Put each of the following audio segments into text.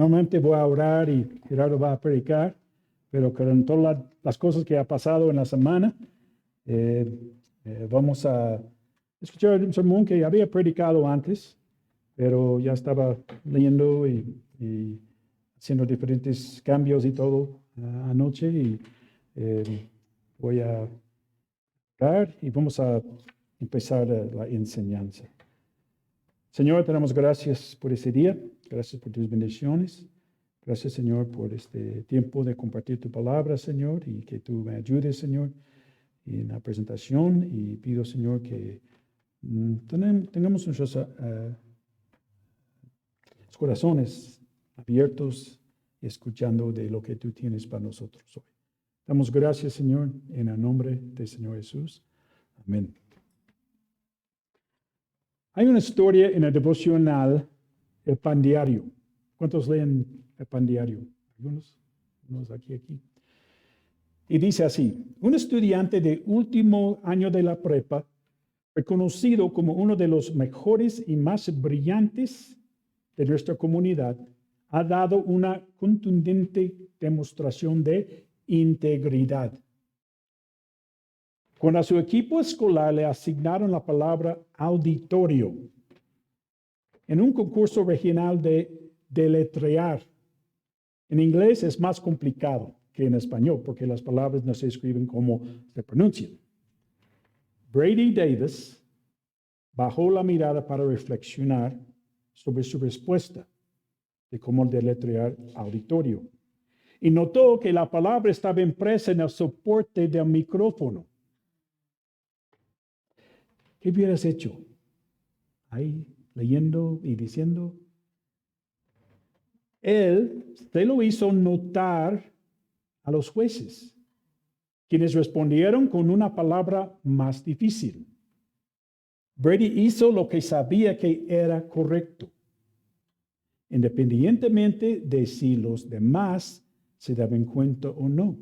Normalmente voy a orar y Gerardo va a predicar, pero con todas las cosas que ha pasado en la semana, eh, vamos a escuchar un sermón que había predicado antes, pero ya estaba leyendo y haciendo diferentes cambios y todo anoche y voy a orar y vamos a empezar la enseñanza. Señor, te damos gracias por ese día, gracias por tus bendiciones. Gracias, Señor, por este tiempo de compartir tu palabra, Señor, y que tú me ayudes, Señor, en la presentación. Y pido, Señor, que tengamos nuestros corazones abiertos y escuchando de lo que tú tienes para nosotros hoy. Damos gracias, Señor, en el nombre del Señor Jesús. Amén. Hay una historia en el devocional El Pan Diario. ¿Cuántos leen el Pan Diario? Algunos aquí. Y dice así: un estudiante de último año de la prepa, reconocido como uno de los mejores y más brillantes de nuestra comunidad, ha dado una contundente demostración de integridad. Cuando a su equipo escolar le asignaron la palabra auditorio en un concurso regional de deletrear. En inglés es más complicado que en español porque las palabras no se escriben como se pronuncian. Brady Davis bajó la mirada para reflexionar sobre su respuesta de cómo deletrear auditorio y notó que la palabra estaba impresa en el soporte del micrófono. ¿Qué hubieras hecho? Ahí leyendo y diciendo. Él se lo hizo notar a los jueces, quienes respondieron con una palabra más difícil. Brady hizo lo que sabía que era correcto, independientemente de si los demás se daban cuenta o no.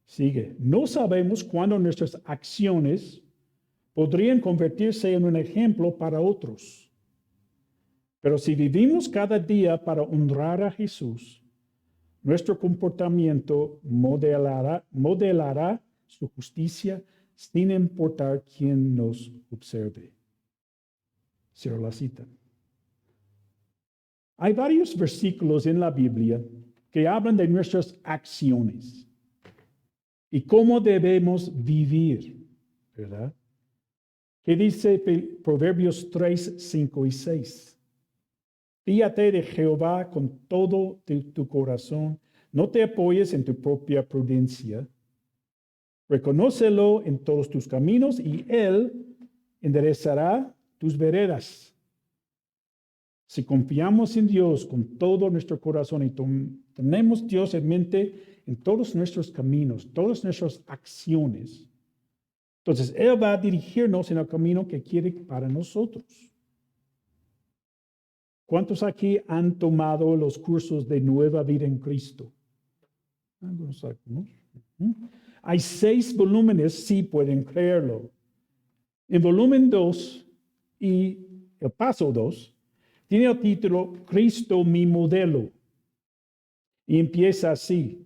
Sigue. No sabemos cuándo nuestras acciones podrían convertirse en un ejemplo para otros. Pero si vivimos cada día para honrar a Jesús, nuestro comportamiento modelará su justicia sin importar quién nos observe. Cierro la cita. Hay varios versículos en la Biblia que hablan de nuestras acciones y cómo debemos vivir, ¿verdad? ¿Qué dice Proverbios 3, 5 y 6? Fíate de Jehová con todo tu corazón, no te apoyes en tu propia prudencia. Reconócelo en todos tus caminos y Él enderezará tus veredas. Si confiamos en Dios con todo nuestro corazón y tenemos Dios en mente en todos nuestros caminos, todas nuestras acciones, entonces Él va a dirigirnos en el camino que quiere para nosotros. ¿Cuántos aquí han tomado los cursos de Nueva Vida en Cristo? Algunos. Hay 6 volúmenes, sí pueden creerlo. En volumen 2 y el paso 2 tiene el título Cristo mi modelo. Y empieza así: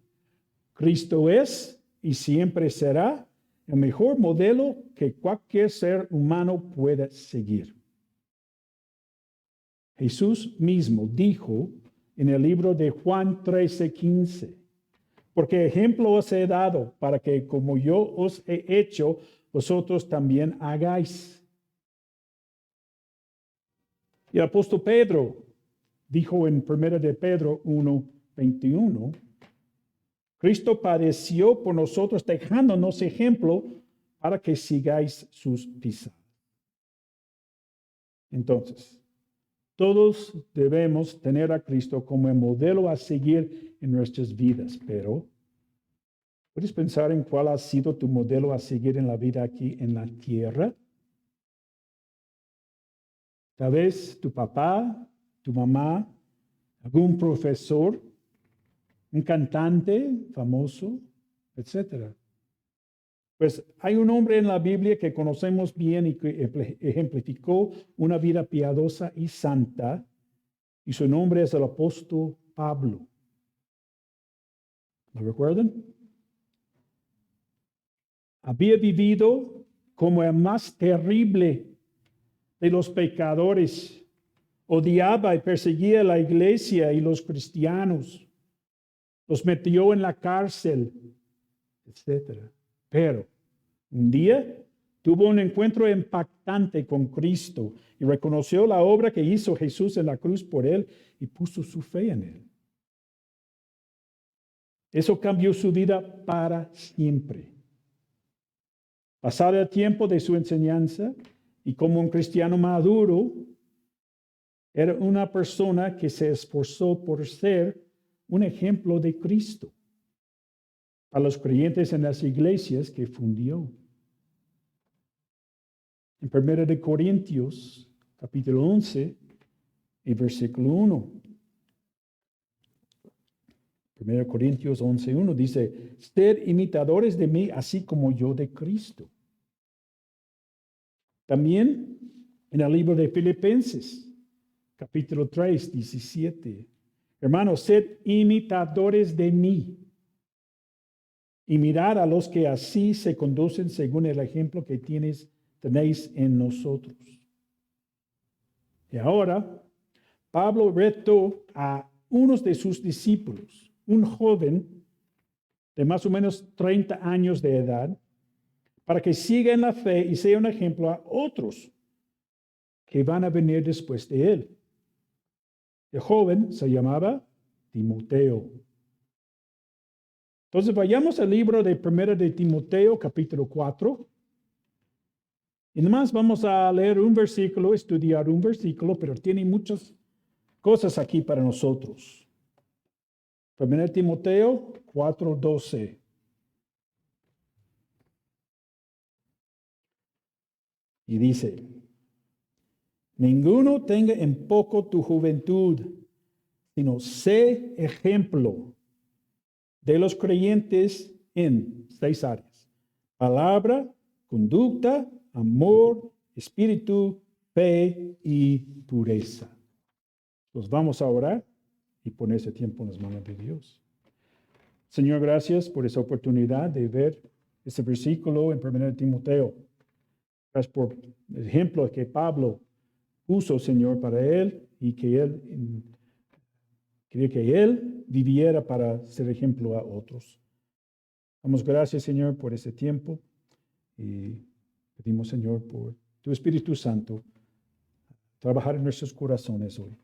Cristo es y siempre será el mejor modelo que cualquier ser humano pueda seguir. Jesús mismo dijo en el libro de Juan 13:15, porque ejemplo os he dado para que como yo os he hecho, vosotros también hagáis. Y el apóstol Pedro dijo en 1 de Pedro 1:21, Cristo padeció por nosotros dejándonos ejemplo para que sigáis sus pisadas. Entonces, todos debemos tener a Cristo como el modelo a seguir en nuestras vidas, pero ¿puedes pensar en cuál ha sido tu modelo a seguir en la vida aquí en la tierra? Tal vez tu papá, tu mamá, algún profesor, un cantante famoso, etc. Pues hay un hombre en la Biblia que conocemos bien y que ejemplificó una vida piadosa y santa, y su nombre es el apóstol Pablo. ¿Lo recuerdan? Había vivido como el más terrible de los pecadores. Odiaba y perseguía a la iglesia y los cristianos. Los metió en la cárcel, etc. Pero un día tuvo un encuentro impactante con Cristo y reconoció la obra que hizo Jesús en la cruz por él y puso su fe en él. Eso cambió su vida para siempre. Pasado el tiempo de su enseñanza y como un cristiano maduro, era una persona que se esforzó por ser un ejemplo de Cristo a los creyentes en las iglesias que fundió. En 1 de Corintios, capítulo 11 y versículo 1. 1 Corintios 11:1 dice, sed imitadores de mí, así como yo de Cristo. También en el libro de Filipenses, capítulo 3, 17. Hermanos, sed imitadores de mí y mirad a los que así se conducen según el ejemplo que tenéis en nosotros. Y ahora, Pablo retó a unos de sus discípulos, un joven de más o menos 30 años de edad, para que siga en la fe y sea un ejemplo a otros que van a venir después de él. El joven se llamaba Timoteo. Entonces vayamos al libro de 1 de Timoteo, capítulo 4. Y nomás vamos a leer un versículo, estudiar un versículo, pero tiene muchas cosas aquí para nosotros. 1 Timoteo 4:12. Y dice, ninguno tenga en poco tu juventud, sino sé ejemplo de los creyentes en 6 áreas: palabra, conducta, amor, espíritu, fe y pureza. Pues vamos a orar y poner ese tiempo en las manos de Dios. Señor, gracias por esa oportunidad de ver ese versículo en 1 Timoteo. Gracias por el ejemplo que Pablo puso, Señor, para él y que él quería que él viviera para ser ejemplo a otros. Damos gracias, Señor, por ese tiempo y pedimos, Señor, por tu Espíritu Santo trabajar en nuestros corazones hoy.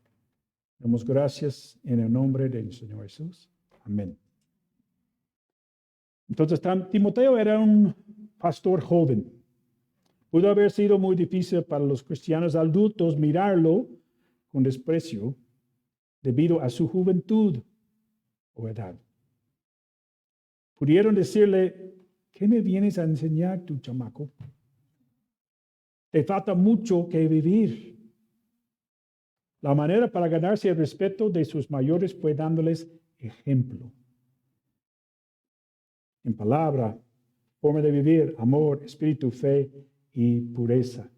Damos gracias en el nombre del Señor Jesús. Amén. Entonces, Timoteo era un pastor joven. Pudo haber sido muy difícil para los cristianos adultos mirarlo con desprecio debido a su juventud o edad. Pudieron decirle, ¿qué me vienes a enseñar, tu chamaco? Te falta mucho que vivir. La manera para ganarse el respeto de sus mayores fue dándoles ejemplo. En palabra, forma de vivir, amor, espíritu, fe y pureza.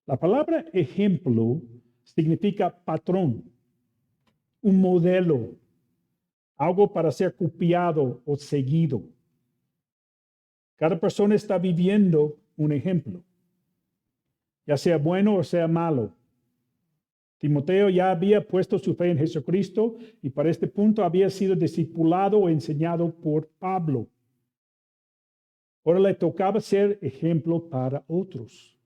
La palabra ejemplo significa patrón, un modelo, algo para ser copiado o seguido. Cada persona está viviendo un ejemplo, ya sea bueno o sea malo. Timoteo ya había puesto su fe en Jesucristo y para este punto había sido discipulado o enseñado por Pablo. Ahora le tocaba ser ejemplo para otros.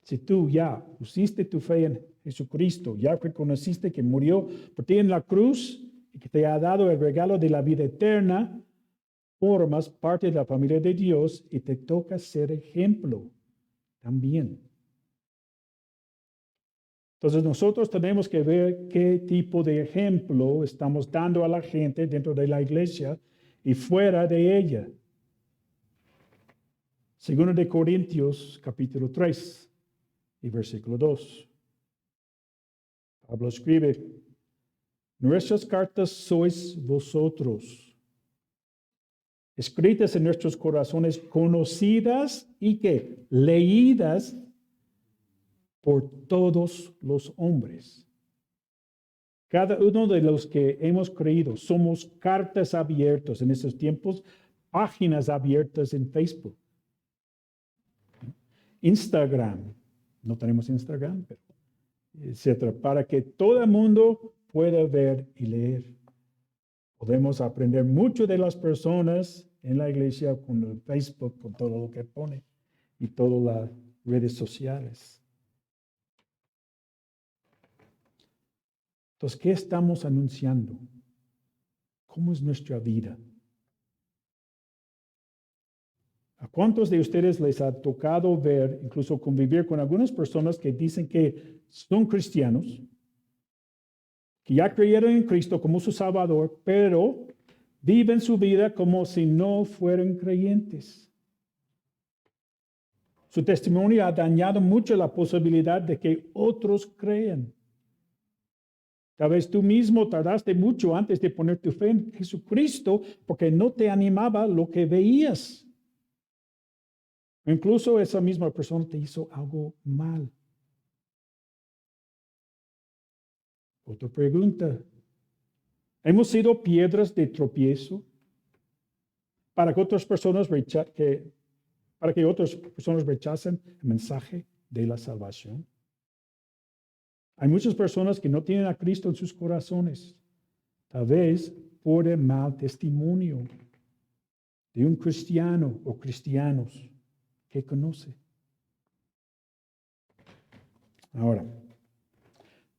Si tú ya pusiste tu fe en Jesucristo, ya reconociste que murió por ti en la cruz y que te ha dado el regalo de la vida eterna, formas parte de la familia de Dios y te toca ser ejemplo también. Entonces nosotros tenemos que ver qué tipo de ejemplo estamos dando a la gente dentro de la iglesia y fuera de ella. 2 de Corintios, capítulo 3 y versículo 2. Pablo escribe, nuestras cartas sois vosotros, escritas en nuestros corazones, conocidas y que leídas por todos los hombres. Cada uno de los que hemos creído somos cartas abiertas en estos tiempos, páginas abiertas en Facebook, Instagram. No tenemos Instagram, pero etcétera, para que todo el mundo pueda ver y leer. Podemos aprender mucho de las personas en la iglesia con el Facebook, con todo lo que pone y todas las redes sociales. Entonces, ¿qué estamos anunciando? ¿Cómo es nuestra vida? ¿A cuántos de ustedes les ha tocado ver, incluso convivir con algunas personas que dicen que son cristianos, que ya creyeron en Cristo como su Salvador, pero viven su vida como si no fueran creyentes? Su testimonio ha dañado mucho la posibilidad de que otros crean. Tal vez tú mismo tardaste mucho antes de poner tu fe en Jesucristo porque no te animaba lo que veías. Incluso esa misma persona te hizo algo mal. Otra pregunta. ¿Hemos sido piedras de tropiezo para que otras personas rechacen el mensaje de la salvación? Hay muchas personas que no tienen a Cristo en sus corazones, tal vez por el mal testimonio de un cristiano o cristianos que conoce. Ahora,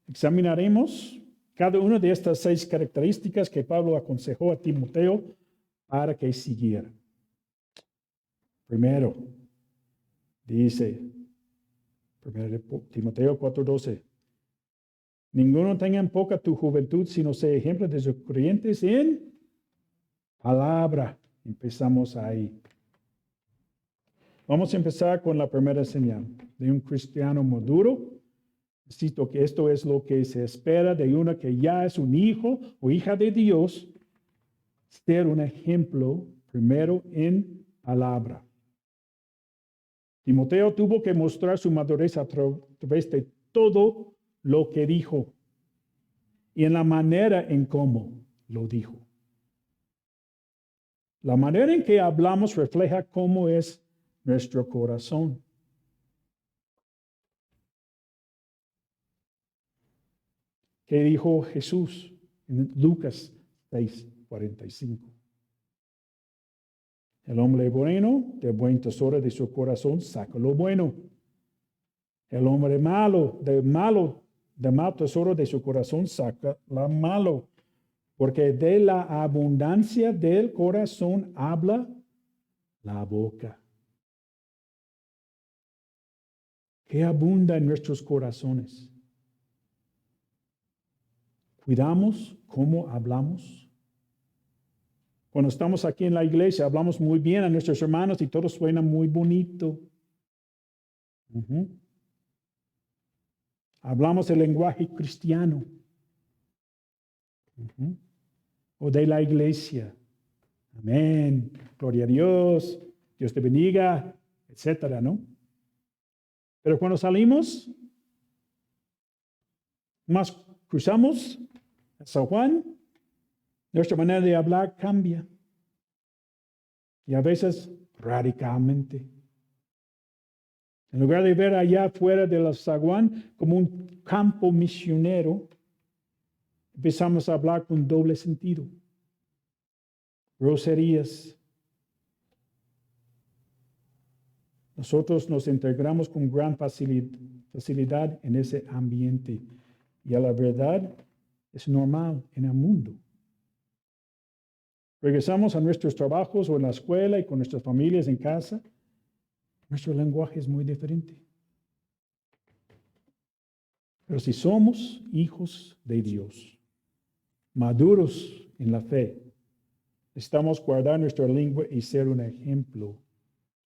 examinaremos cada una de estas 6 características que Pablo aconsejó a Timoteo para que siguiera. Primero, dice, 1 Timoteo 4:12, ninguno tenga en poca tu juventud, sino sea ejemplo de sus creyentes en palabra. Empezamos ahí. Vamos a empezar con la primera señal de un cristiano maduro. Cito que esto es lo que se espera de uno que ya es un hijo o hija de Dios, ser un ejemplo primero en palabra. Timoteo tuvo que mostrar su madurez a través de todo lo que dijo y en la manera en cómo lo dijo. La manera en que hablamos refleja cómo es nuestro corazón. ¿Qué dijo Jesús en Lucas 6:45? El hombre bueno, del buen tesoro de su corazón, saca lo bueno. El hombre malo, del mal tesoro de su corazón, saca lo malo. Porque de la abundancia del corazón habla la boca. ¿Qué abunda en nuestros corazones? ¿Cuidamos cómo hablamos? Cuando estamos aquí en la iglesia, hablamos muy bien a nuestros hermanos y todo suena muy bonito. Hablamos el lenguaje cristiano. O de la iglesia. Amén. Gloria a Dios. Dios te bendiga, etcétera, ¿no? Pero cuando salimos, más cruzamos a San Juan, nuestra manera de hablar cambia. Y a veces radicalmente. En lugar de ver allá afuera de la San Juan como un campo misionero, empezamos a hablar con doble sentido. Groserías. Nosotros nos integramos con gran facilidad en ese ambiente. Y a la verdad es normal en el mundo. Regresamos a nuestros trabajos o en la escuela y con nuestras familias en casa. Nuestro lenguaje es muy diferente. Pero si somos hijos de Dios, maduros en la fe, necesitamos guardar nuestra lengua y ser un ejemplo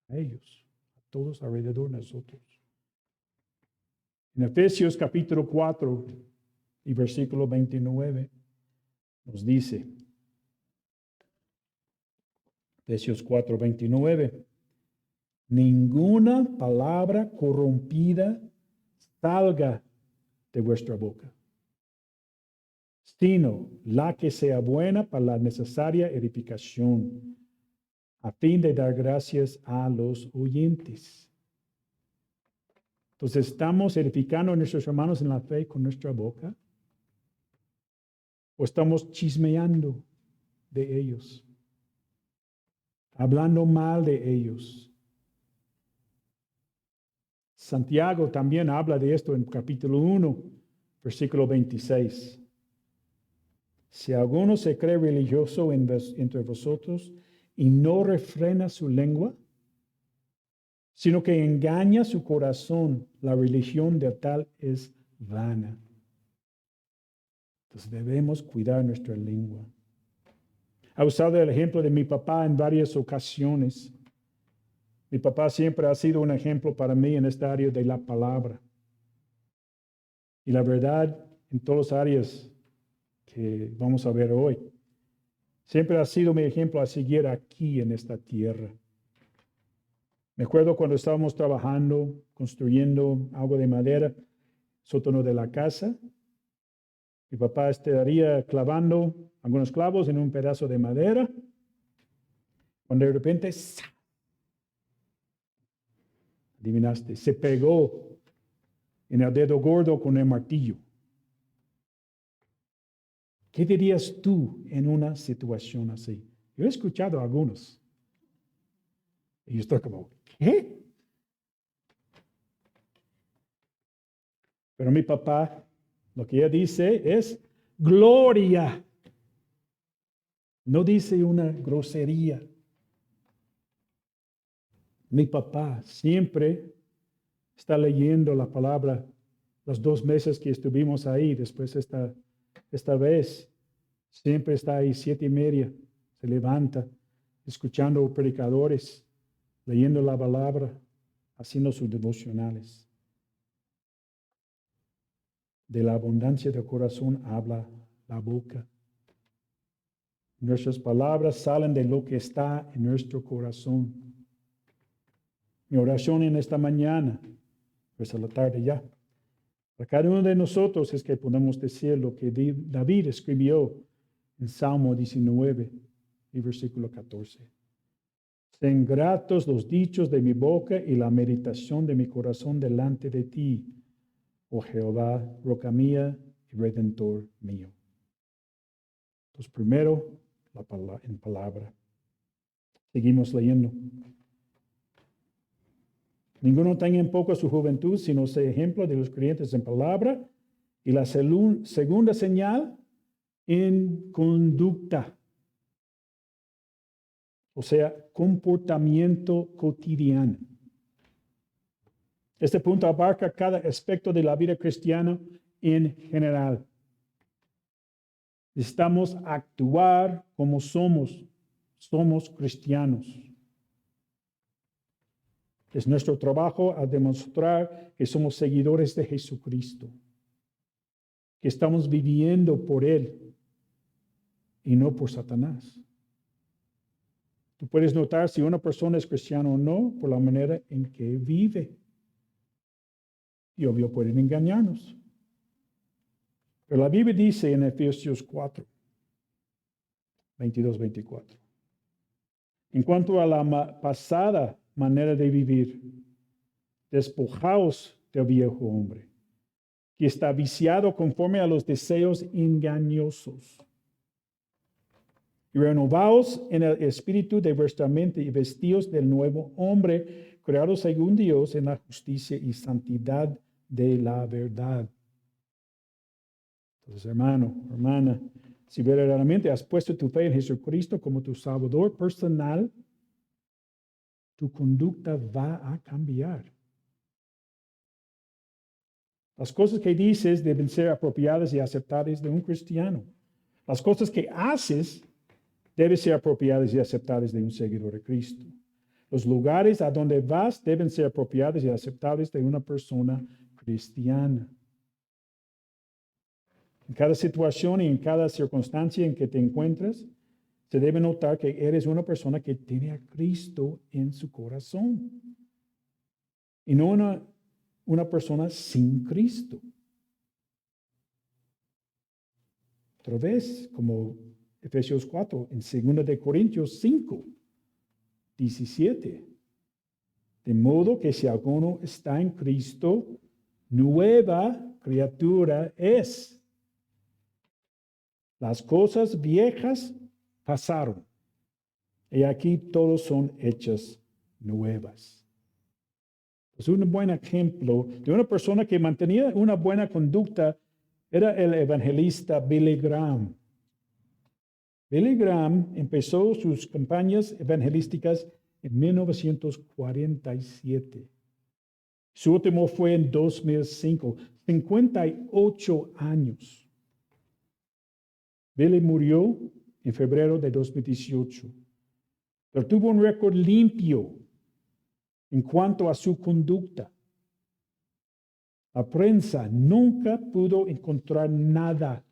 a ellos, a todos alrededor de nosotros. En Efesios capítulo 4 y versículo 29 nos dice, Efesios 4:29, ninguna palabra corrompida salga de vuestra boca, sino la que sea buena para la necesaria edificación, a fin de dar gracias a los oyentes. Entonces, ¿estamos edificando a nuestros hermanos en la fe con nuestra boca? ¿O estamos chismeando de ellos? Hablando mal de ellos. Santiago también habla de esto en capítulo 1, versículo 26. Si alguno se cree religioso entre vosotros y no refrena su lengua, sino que engaña su corazón, la religión de tal es vana. Entonces debemos cuidar nuestra lengua. He usado el ejemplo de mi papá en varias ocasiones. Mi papá siempre ha sido un ejemplo para mí en esta área de la palabra. Y la verdad, en todas las áreas que vamos a ver hoy, siempre ha sido mi ejemplo a seguir aquí en esta tierra. Me acuerdo cuando estábamos trabajando, construyendo algo de madera, sótano de la casa. Mi papá estaría clavando algunos clavos en un pedazo de madera, cuando de repente, adivinaste, se pegó en el dedo gordo con el martillo. ¿Qué dirías tú en una situación así? Yo he escuchado a algunos. Y yo estoy como, ¿qué? Pero mi papá, lo que ella dice es gloria. No dice una grosería. Mi papá siempre está leyendo la palabra los 2 meses que estuvimos ahí. Después esta vez, siempre está ahí 7:30. Se levanta, escuchando predicadores, leyendo la palabra, haciendo sus devocionales. De la abundancia del corazón habla la boca. Nuestras palabras salen de lo que está en nuestro corazón. Mi oración en esta mañana, pues a la tarde ya, para cada uno de nosotros es que podamos decir lo que David escribió en Salmo 19 y versículo 14. Sean gratos los dichos de mi boca y la meditación de mi corazón delante de ti, oh Jehová, roca mía y redentor mío. Entonces, primero, en palabra. Seguimos leyendo. Ninguno tenga en poco su juventud, sino sea ejemplo de los creyentes en palabra. Y la segunda señal, en conducta. O sea, comportamiento cotidiano. Este punto abarca cada aspecto de la vida cristiana en general. Necesitamos actuar como somos cristianos. Es nuestro trabajo a demostrar que somos seguidores de Jesucristo, que estamos viviendo por Él y no por Satanás. Tú puedes notar si una persona es cristiana o no por la manera en que vive. Y obvio pueden engañarnos. Pero la Biblia dice en Efesios 4, 22-24. En cuanto a la pasada manera de vivir, despojaos del viejo hombre, que está viciado conforme a los deseos engañosos. Y renovaos en el espíritu de vuestra mente y vestíos del nuevo hombre, creado según Dios en la justicia y santidad de la verdad. Entonces, hermano, hermana, si verdaderamente has puesto tu fe en Jesucristo como tu Salvador personal, tu conducta va a cambiar. Las cosas que dices deben ser apropiadas y aceptadas de un cristiano. Las cosas que haces deben ser apropiadas y aceptadas de un seguidor de Cristo. Los lugares a donde vas deben ser apropiados y aceptables de una persona cristiana. En cada situación y en cada circunstancia en que te encuentras, se debe notar que eres una persona que tiene a Cristo en su corazón. Y no una una persona sin Cristo. Otra vez, como Efesios 4, en 2 de Corintios 5, 17. De modo que si alguno está en Cristo, nueva criatura es. Las cosas viejas pasaron, y aquí todos son hechas nuevas. Es un buen ejemplo de una persona que mantenía una buena conducta. Era el evangelista Billy Graham. Billy Graham empezó sus campañas evangelísticas en 1947. Su último fue en 2005, 58 años. Billy murió en febrero de 2018, pero tuvo un récord limpio en cuanto a su conducta. La prensa nunca pudo encontrar nada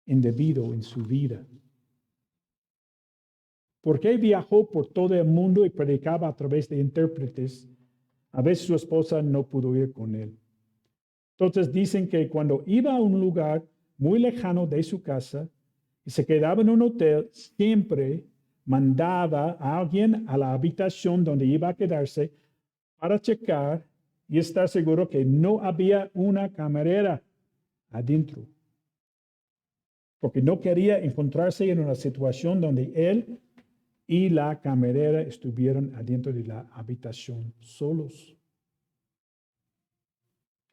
indebido en su vida. Porque viajó por todo el mundo y predicaba a través de intérpretes. A veces su esposa no pudo ir con él. Entonces dicen que cuando iba a un lugar muy lejano de su casa y se quedaba en un hotel, siempre mandaba a alguien a la habitación donde iba a quedarse para checar y estar seguro que no había una camarera adentro. Porque no quería encontrarse en una situación donde él y la camarera estuvieron adentro de la habitación solos.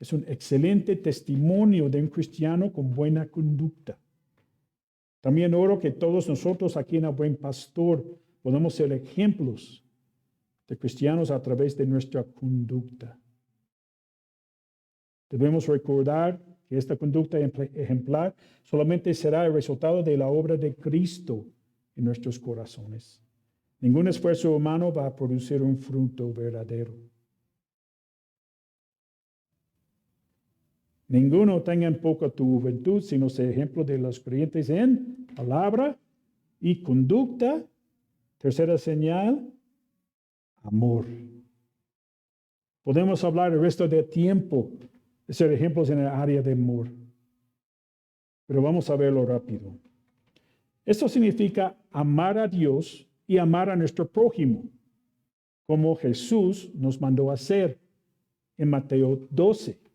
Es un excelente testimonio de un cristiano con buena conducta. También oro que todos nosotros aquí en el Buen Pastor podamos ser ejemplos de cristianos a través de nuestra conducta. Debemos recordar que esta conducta ejemplar solamente será el resultado de la obra de Cristo en nuestros corazones. Ningún esfuerzo humano va a producir un fruto verdadero. Ninguno tenga en poco tu juventud, sino sea ejemplo de los creyentes en palabra y conducta. Tercera señal, amor. Podemos hablar el resto del tiempo de ser ejemplos en el área de amor, pero vamos a verlo rápido. Esto significa amar a Dios y amar a nuestro prójimo, como Jesús nos mandó a hacer en Mateo 12.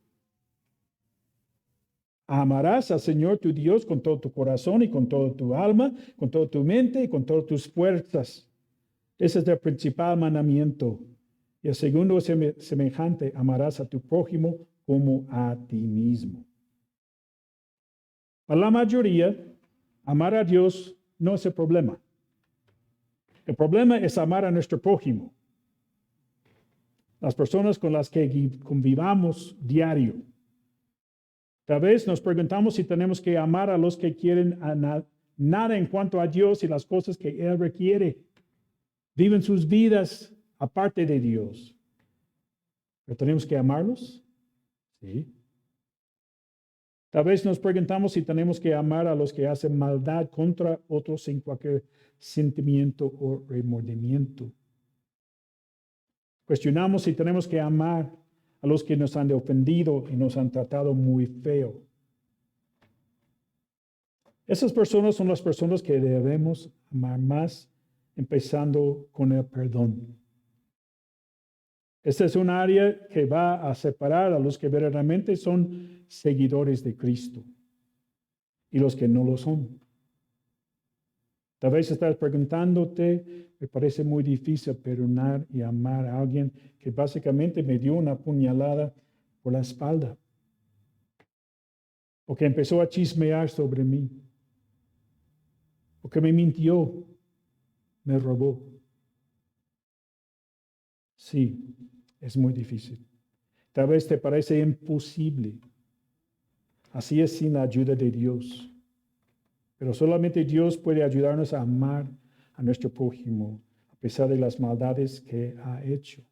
Amarás al Señor tu Dios con todo tu corazón y con toda tu alma, con toda tu mente y con todas tus fuerzas. Ese es el principal mandamiento. Y el segundo es semejante, amarás a tu prójimo como a ti mismo. Para la mayoría, amar a Dios no es el problema. El problema es amar a nuestro prójimo, las personas con las que convivamos diario. Tal vez nos preguntamos si tenemos que amar a los que quieren nada en cuanto a Dios y las cosas que Él requiere. Viven sus vidas aparte de Dios. ¿Pero tenemos que amarlos? Sí. Tal vez nos preguntamos si tenemos que amar a los que hacen maldad contra otros sin cualquier sentimiento o remordimiento. Cuestionamos si tenemos que amar a los que nos han ofendido y nos han tratado muy feo. Esas personas son las personas que debemos amar más, empezando con el perdón. Esta es un área que va a separar a los que verdaderamente son seguidores de Cristo y los que no lo son. Tal vez estás preguntándote, me parece muy difícil perdonar y amar a alguien que básicamente me dio una puñalada por la espalda o que empezó a chismear sobre mí o que me mintió, me robó. Sí, es muy difícil. Tal vez te parece imposible. Así es sin la ayuda de Dios. Pero solamente Dios puede ayudarnos a amar a nuestro prójimo a pesar de las maldades que ha hecho.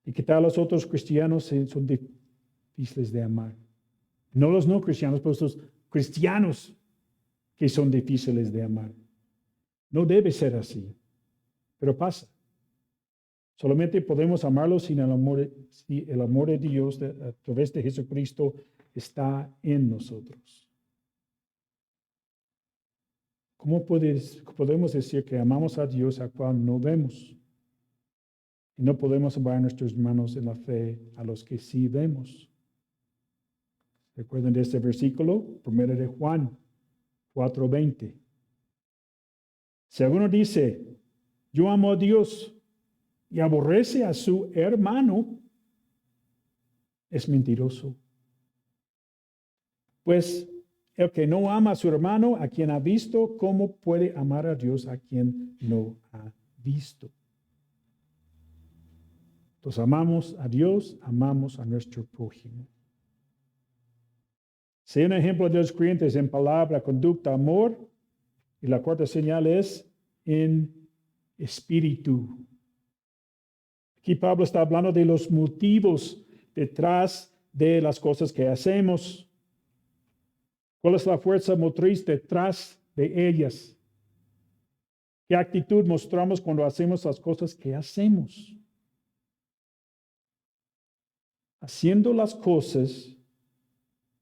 ¿Y qué tal los otros cristianos son difíciles de amar? No los no cristianos, pero los cristianos que son difíciles de amar. No debe ser así, pero pasa. Solamente podemos amarlo si el amor de Dios a través de Jesucristo está en nosotros. ¿Cómo podemos decir que amamos a Dios a cual no vemos? Y no podemos amar a nuestros hermanos en la fe a los que sí vemos. Recuerden de este versículo, 1 de Juan 4:20. Si alguno dice, yo amo a Dios y aborrece a su hermano, es mentiroso. Pues el que no ama a su hermano, a quien ha visto, ¿cómo puede amar a Dios a quien no ha visto? Entonces amamos a Dios, amamos a nuestro prójimo. Sea un ejemplo de los creyentes en palabra, conducta, amor. Y la cuarta señal es en espíritu. Aquí Pablo está hablando de los motivos detrás de las cosas que hacemos. ¿Cuál es la fuerza motriz detrás de ellas? ¿Qué actitud mostramos cuando hacemos las cosas que hacemos? Haciendo las cosas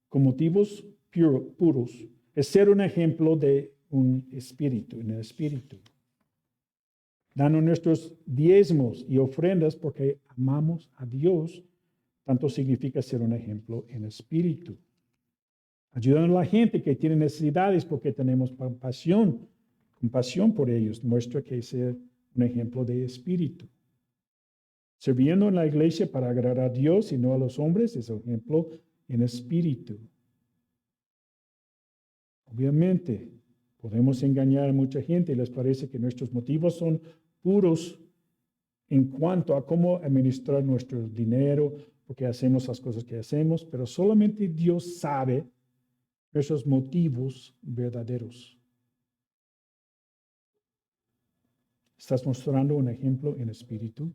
con motivos puros es ser un ejemplo de un espíritu, en el espíritu. Dando nuestros diezmos y ofrendas porque amamos a Dios, tanto significa ser un ejemplo en espíritu. Ayudando a la gente que tiene necesidades porque tenemos compasión por ellos, muestra que ser un ejemplo de espíritu. Sirviendo en la iglesia para agradar a Dios y no a los hombres es un ejemplo en espíritu. Obviamente, podemos engañar a mucha gente y les parece que nuestros motivos son puros en cuanto a cómo administrar nuestro dinero, porque hacemos las cosas que hacemos, pero solamente Dios sabe nuestros motivos verdaderos. ¿Estás mostrando un ejemplo en espíritu?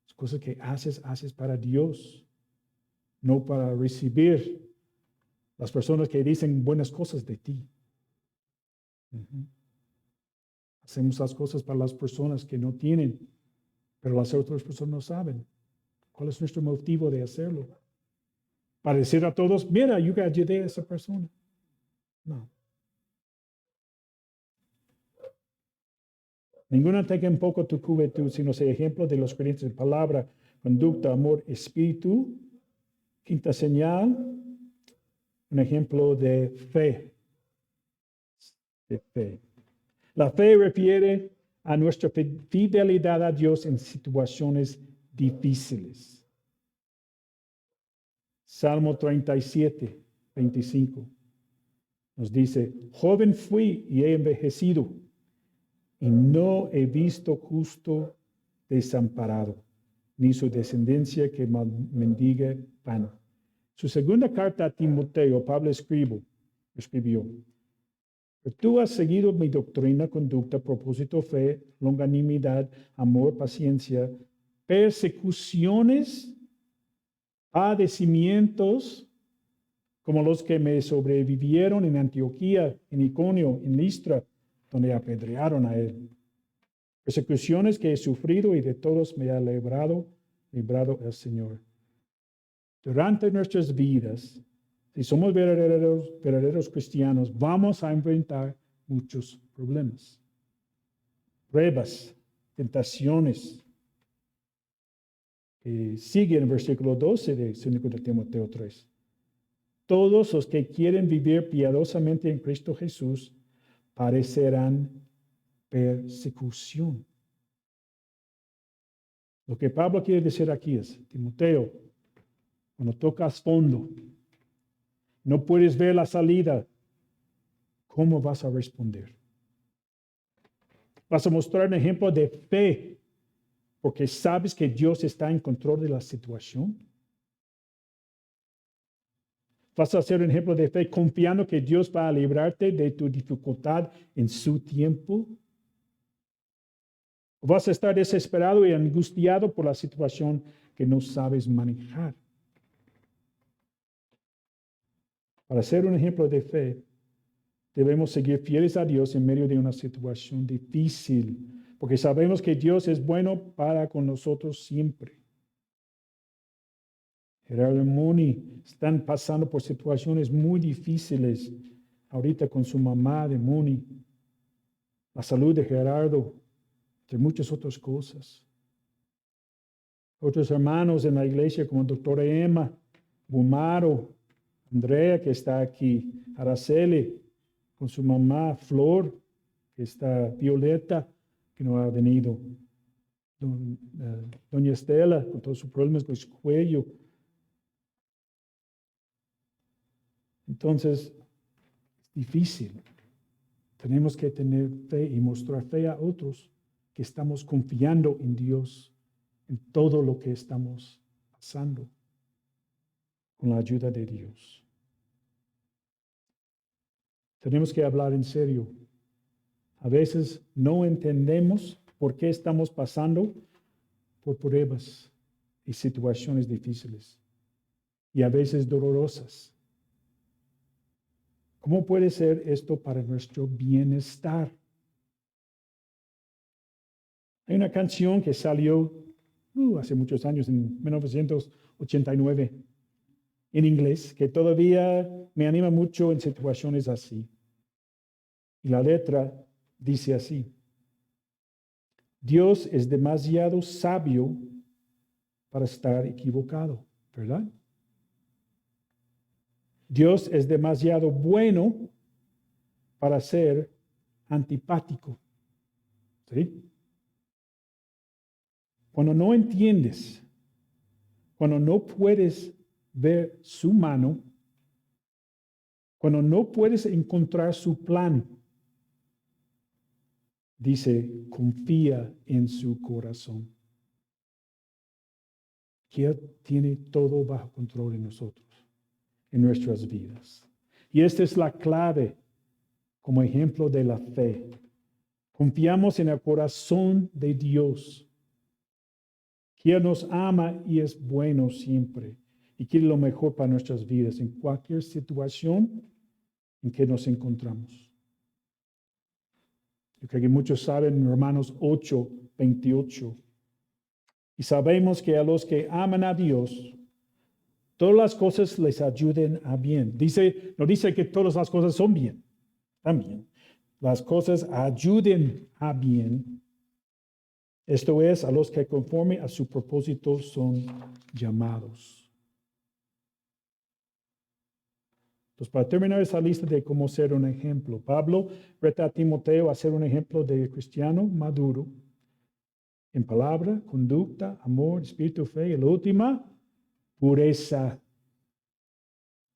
Las cosas que haces para Dios, no para recibir las personas que dicen buenas cosas de ti. Hacemos las cosas para las personas que no tienen, pero las otras personas no saben. ¿Cuál es nuestro motivo de hacerlo? Para decir a todos, mira, yo ayudé a esa persona. No. Ninguna tenga en poco tu juventud, sino sea ejemplo de los creyentes en palabra, conducta, amor, espíritu. Quinta señal, un ejemplo de fe. De fe. La fe refiere a nuestra fidelidad a Dios en situaciones difíciles. Salmo 37:25 nos dice, joven fui y he envejecido, y no he visto justo desamparado, ni su descendencia que mendigue pan. Su segunda carta a Timoteo, Pablo escribió, pero tú has seguido mi doctrina, conducta, propósito, fe, longanimidad, amor, paciencia, persecuciones, padecimientos, como los que me sobrevivieron en Antioquía, en Iconio, en Listra, donde apedrearon a él. Persecuciones que he sufrido y de todos me ha librado el Señor. Durante nuestras vidas, si somos verdaderos cristianos, vamos a enfrentar muchos problemas, pruebas, tentaciones. Sigue en el versículo 12 de 2 Timoteo 3. Todos los que quieren vivir piadosamente en Cristo Jesús padecerán persecución. Lo que Pablo quiere decir aquí es, Timoteo, cuando tocas fondo, no puedes ver la salida, ¿cómo vas a responder? Vas a mostrar un ejemplo de fe, porque sabes que Dios está en control de la situación. Vas a hacer un ejemplo de fe confiando que Dios va a librarte de tu dificultad en su tiempo. ¿O vas a estar desesperado y angustiado por la situación que no sabes manejar? Para ser un ejemplo de fe, debemos seguir fieles a Dios en medio de una situación difícil. porque sabemos que Dios es bueno para con nosotros siempre. Gerardo y Moni están pasando por situaciones muy difíciles ahorita con su mamá de Moni, la salud de Gerardo, entre muchas otras cosas. Otros hermanos en la iglesia como doctora Emma, Bumaro, Andrea que está aquí, Araceli con su mamá, Flor, que está Violeta, que no ha venido. Doña Estela, con todos sus problemas con su cuello. Entonces, es difícil. Tenemos que tener fe y mostrar fe a otros que estamos confiando en Dios, en todo lo que estamos pasando, con la ayuda de Dios. Tenemos que hablar en serio. A veces no entendemos por qué estamos pasando por pruebas y situaciones difíciles y a veces dolorosas. ¿Cómo puede ser esto para nuestro bienestar? Hay una canción que salió hace muchos años, en 1989, en inglés, que todavía me anima mucho en situaciones así. Y la letra dice así: Dios es demasiado sabio para estar equivocado, ¿verdad? Dios es demasiado bueno para ser antipático, ¿sí? Cuando no entiendes, cuando no puedes ver su mano, cuando no puedes encontrar su plan, dice, confía en su corazón, que Él tiene todo bajo control en nosotros, en nuestras vidas. Y esta es la clave como ejemplo de la fe. Confiamos en el corazón de Dios, que Él nos ama y es bueno siempre y quiere lo mejor para nuestras vidas en cualquier situación en que nos encontramos. Yo creo que muchos saben en Romanos 8:28. Y sabemos que a los que aman a Dios, todas las cosas les ayuden a bien. No dice que todas las cosas son bien, también. Las cosas ayuden a bien. Esto es, a los que conforme a su propósito son llamados. Entonces, para terminar esa lista de cómo ser un ejemplo, Pablo reta a Timoteo a ser un ejemplo de cristiano maduro en palabra, conducta, amor, espíritu, fe y la última, pureza.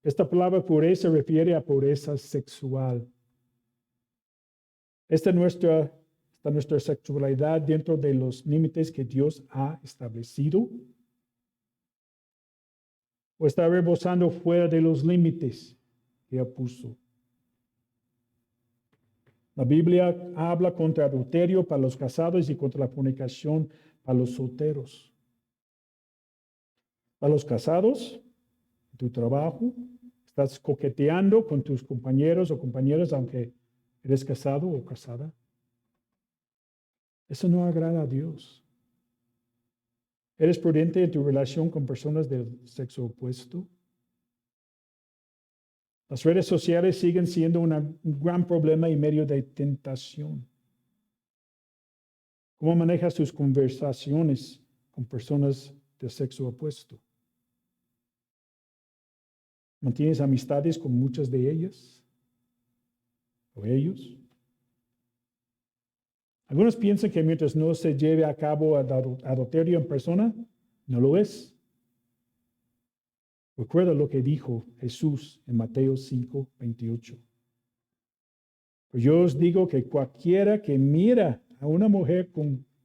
Esta palabra pureza refiere a pureza sexual. Está nuestra sexualidad dentro de los límites que Dios ha establecido, o está rebosando fuera de los límites que Él puso. La Biblia habla contra adulterio para los casados y contra la fornicación para los solteros. Para los casados, en tu trabajo, estás coqueteando con tus compañeros o compañeras, aunque eres casado o casada. Eso no agrada a Dios. ¿Eres prudente en tu relación con personas del sexo opuesto? Las redes sociales siguen siendo un gran problema y medio de tentación. ¿Cómo manejas tus conversaciones con personas del sexo opuesto? ¿Mantienes amistades con muchas de ellas o ellos? Algunos piensan que mientras no se lleve a cabo adulterio en persona, no lo es. Recuerda lo que dijo Jesús en Mateo 5:28. Pues yo os digo que cualquiera que mira a una mujer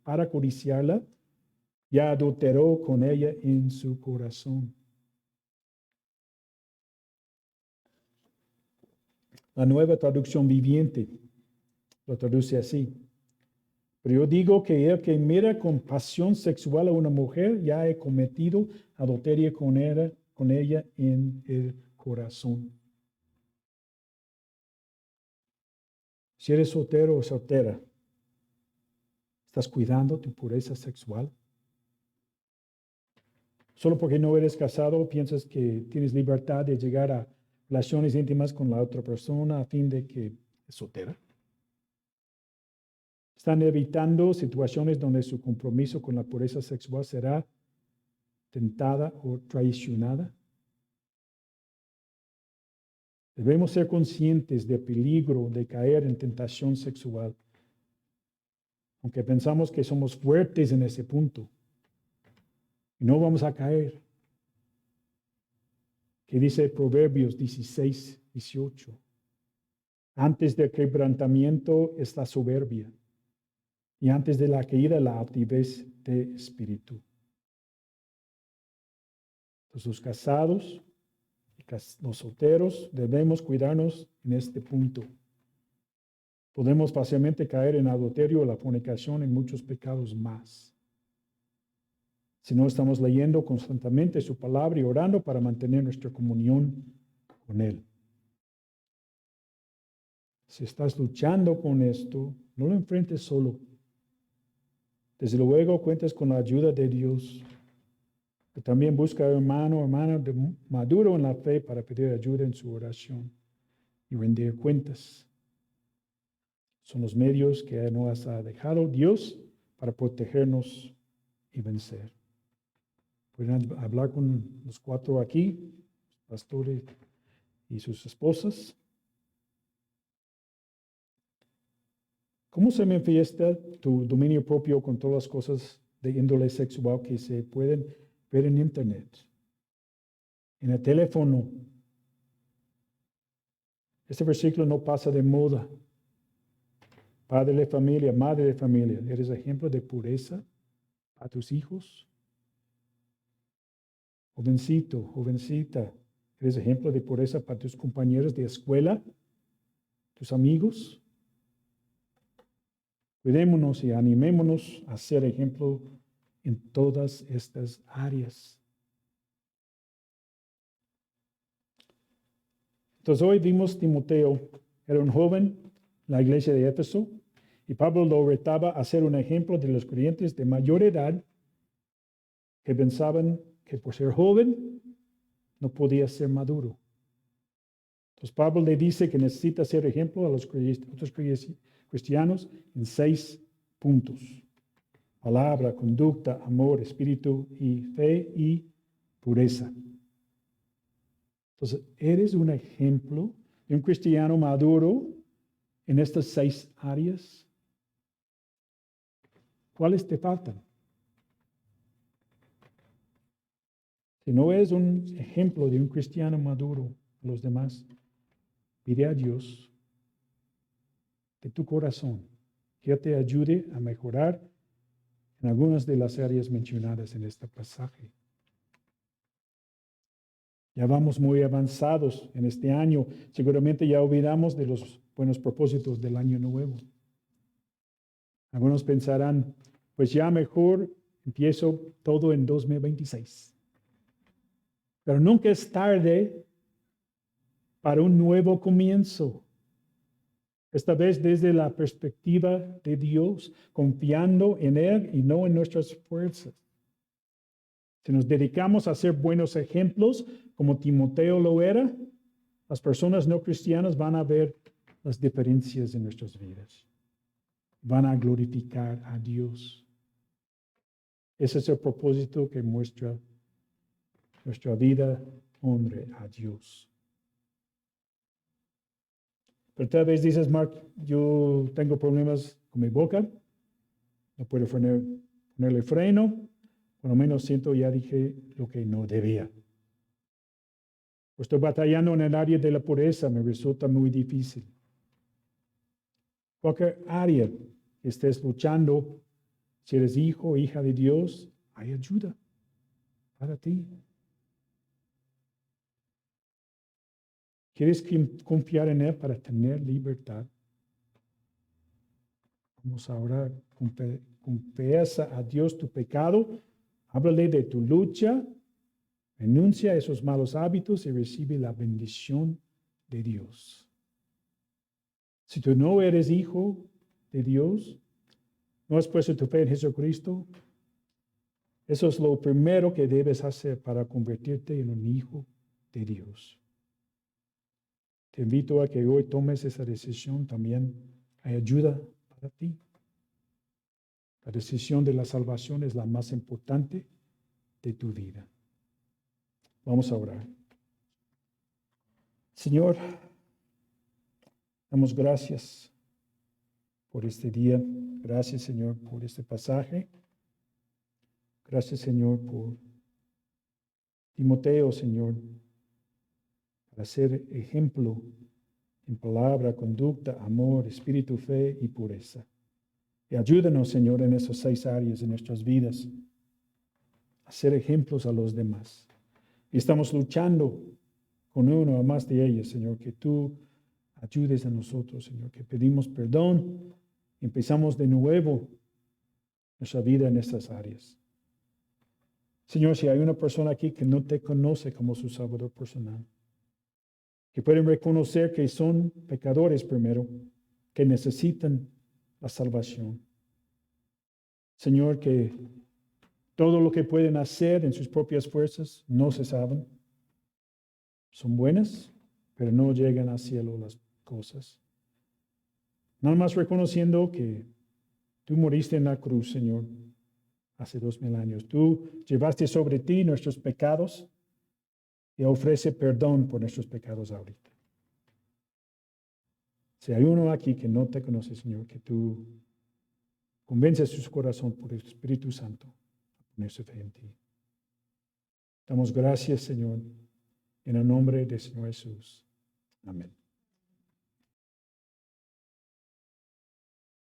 para codiciarla, ya adulteró con ella en su corazón. La Nueva Traducción Viviente lo traduce así: pero yo digo que el que mira con pasión sexual a una mujer ya ha cometido adulterio con ella en el corazón. Si eres soltero o soltera, ¿Estás cuidando tu pureza sexual? Solo porque no eres casado, piensas que tienes libertad de llegar a relaciones íntimas con la otra persona a fin de que es soltera. Están evitando situaciones donde su compromiso con la pureza sexual será tentada o traicionada. Debemos ser conscientes del peligro de caer en tentación sexual, aunque pensamos que somos fuertes en ese punto. Y no vamos a caer. Que dice Proverbios 16:18. Antes del quebrantamiento es la soberbia, y antes de la caída la altivez de espíritu. Entonces, los casados y los solteros debemos cuidarnos en este punto. Podemos fácilmente caer en adulterio, la fornicación y muchos pecados más. Si no estamos leyendo constantemente su palabra y orando para mantener nuestra comunión con Él. Si estás luchando con esto, no lo enfrentes solo. Desde luego cuentas con la ayuda de Dios. Pero también busca hermano o hermana maduro en la fe para pedir ayuda en su oración y rendir cuentas. Son los medios que nos ha dejado Dios para protegernos y vencer. Pueden hablar con los 4 aquí, pastores y sus esposas. ¿Cómo se manifiesta tu dominio propio con todas las cosas de índole sexual que se pueden ver en Internet, en el teléfono? Este versículo no pasa de moda. Padre de familia, madre de familia, ¿eres ejemplo de pureza a tus hijos? Jovencito, jovencita, ¿eres ejemplo de pureza para tus compañeros de escuela, tus amigos? Cuidémonos y animémonos a ser ejemplo en todas estas áreas. Entonces hoy vimos Timoteo, era un joven en la iglesia de Éfeso, y Pablo lo retaba a ser un ejemplo de los creyentes de mayor edad que pensaban que por ser joven no podía ser maduro. Entonces Pablo le dice que necesita ser ejemplo a los otros cristianos en 6 puntos. Palabra, conducta, amor, espíritu y fe y pureza. Entonces, ¿eres un ejemplo de un cristiano maduro en estas 6 áreas? ¿Cuáles te faltan? Si no eres un ejemplo de un cristiano maduro a los demás, pide a Dios de tu corazón que te ayude a mejorar en algunas de las áreas mencionadas en este pasaje. Ya vamos muy avanzados en este año. Seguramente ya olvidamos de los buenos propósitos del año nuevo. Algunos pensarán, pues ya mejor empiezo todo en 2026. Pero nunca es tarde para un nuevo comienzo. Esta vez desde la perspectiva de Dios, confiando en Él y no en nuestras fuerzas. Si nos dedicamos a ser buenos ejemplos, como Timoteo lo era, las personas no cristianas van a ver las diferencias en nuestras vidas. Van a glorificar a Dios. Ese es el propósito que muestra nuestra vida, honre a Dios. Pero tal vez dices, Mark, yo tengo problemas con mi boca, no puedo ponerle freno, por lo menos siento ya dije lo que no debía. Estoy batallando en el área de la pureza, me resulta muy difícil. Cualquier área que estés luchando, si eres hijo o hija de Dios, hay ayuda para ti. ¿Quieres confiar en Él para tener libertad? Vamos a orar. Confiesa a Dios tu pecado. Háblale de tu lucha. Renuncia a esos malos hábitos y recibe la bendición de Dios. Si tú no eres hijo de Dios, no has puesto tu fe en Jesucristo, eso es lo primero que debes hacer para convertirte en un hijo de Dios. Te invito a que hoy tomes esa decisión. También hay ayuda para ti. La decisión de la salvación es la más importante de tu vida. Vamos a orar. Señor, damos gracias por este día. Gracias, Señor, por este pasaje. Gracias, Señor, por Timoteo, Señor, para ser ejemplo en palabra, conducta, amor, espíritu, fe y pureza. Y ayúdanos, Señor, en esas 6 áreas de nuestras vidas, a ser ejemplos a los demás. Y estamos luchando con uno o más de ellas, Señor, que tú ayudes a nosotros, Señor, que pedimos perdón y empezamos de nuevo nuestra vida en estas áreas. Señor, si hay una persona aquí que no te conoce como su Salvador personal, que pueden reconocer que son pecadores primero, que necesitan la salvación. Señor, que todo lo que pueden hacer en sus propias fuerzas no se saben. Son buenas, pero no llegan al cielo las cosas. Nada más reconociendo que tú moriste en la cruz, Señor, hace 2000 años. Tú llevaste sobre ti nuestros pecados y ofrece perdón por nuestros pecados ahorita. Si hay uno aquí que no te conoce, Señor, que tú convences su corazón por el Espíritu Santo a poner su fe en ti. Damos gracias, Señor, en el nombre del Señor Jesús. Amén.